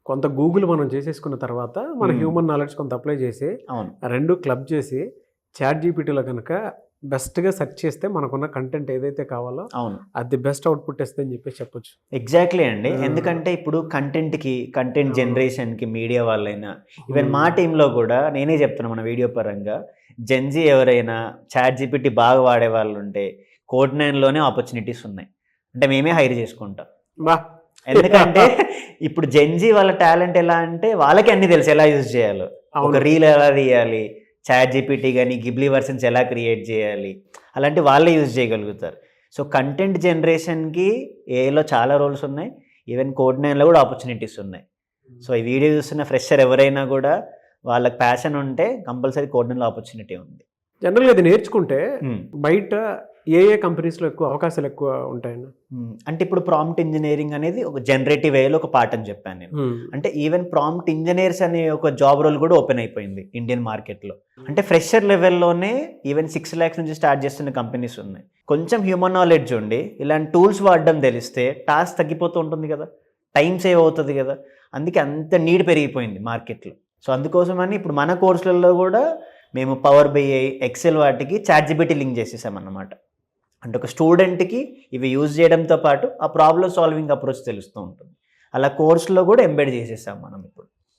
కొంత గూగుల్ మనం చేసేసుకున్న తర్వాత మన హ్యూమన్ నాలెడ్జ్ కొంత అప్లై చేసి రెండు క్లబ్ చేసి చాట్ జీపీటీలో కనుక బెస్ట్గా సెర్చ్ చేస్తే మనకున్న కంటెంట్ ఏదైతే కావాలో అది బెస్ట్ అవుట్పుట్ ఇస్తుందని చెప్పేసి చెప్పొచ్చు. ఎగ్జాక్ట్లీ అండి. ఎందుకంటే ఇప్పుడు కంటెంట్ జనరేషన్కి మీడియా వాళ్ళైనా ఈవెన్ మా టీంలో కూడా నేనే చెప్తున్నా మన వీడియో పరంగా జెన్జీ ఎవరైనా చాట్ జీపీటీ బాగా వాడే వాళ్ళు ఉంటే Code9లోనే ఆపర్చునిటీస్ ఉన్నాయి. అంటే మేమే హైర్ చేసుకుంటాం. ఎందుకంటే ఇప్పుడు జెన్జీ వాళ్ళ టాలెంట్ ఎలా అంటే వాళ్ళకి అన్ని తెలుసు ఎలా యూజ్ చేయాలో, ఒక రీల్ ఎలా తీయాలి, చాట్ జీపీటీ కానీ గిబ్లీ వర్షన్స్ ఎలా క్రియేట్ చేయాలి, అలాంటి వాళ్ళే యూజ్ చేయగలుగుతారు. సో కంటెంట్ జనరేషన్కి ఏలో చాలా రోల్స్ ఉన్నాయి. ఈవెన్ Code9లో కూడా ఆపర్చునిటీస్ ఉన్నాయి. సో ఈ వీడియో చూస్తున్న ఫ్రెషర్ ఎవరైనా కూడా వాళ్ళకి ప్యాషన్ ఉంటే కంపల్సరీ Code9లో ఆపర్చునిటీ ఉంది. జనరల్గా ఇది నేర్చుకుంటే బయట ఏ కంపెనీస్లో ఎక్కువ అవకాశాలు ఎక్కువ ఉంటాయండి? అంటే ఇప్పుడు ప్రాంప్ట్ ఇంజనీరింగ్ అనేది ఒక జనరేటివ్ వేలో ఒక పార్ట్ అని చెప్పాను నేను. అంటే ఈవెన్ ప్రాంప్ట్ ఇంజనీర్స్ అనే ఒక జాబ్ రోల్ కూడా ఓపెన్ అయిపోయింది ఇండియన్ మార్కెట్లో. అంటే ఫ్రెషర్ లెవెల్లోనే ఈవెన్ 6 lakhs నుంచి స్టార్ట్ చేస్తున్న కంపెనీస్ ఉన్నాయి. కొంచెం హ్యూమన్ నాలెడ్జ్ ఉండి ఇలాంటి టూల్స్ వాడడం తెలిస్తే టాస్క్ తగ్గిపోతూ ఉంటుంది కదా, టైం సేవ్ అవుతుంది కదా. అందుకే అంత నీడ్ పెరిగిపోయింది మార్కెట్లో. సో అందుకోసమని ఇప్పుడు మన కోర్సులలో కూడా మేము పవర్ బిఐ, ఎక్సెల్ వాటికి చాట్ జీపీటీ లింక్ చేసేసామన్నమాట. అంటే ఒక స్టూడెంట్కి ఇవి యూజ్ చేయడంతో పాటు ఆ ప్రాబ్లమ్ సాల్వింగ్ అప్రోచ్ తెలుస్తూ ఉంటుంది. అలా కోర్సులో కూడా ఎంబెడ్ చేసేసాం మనం ఇప్పుడు.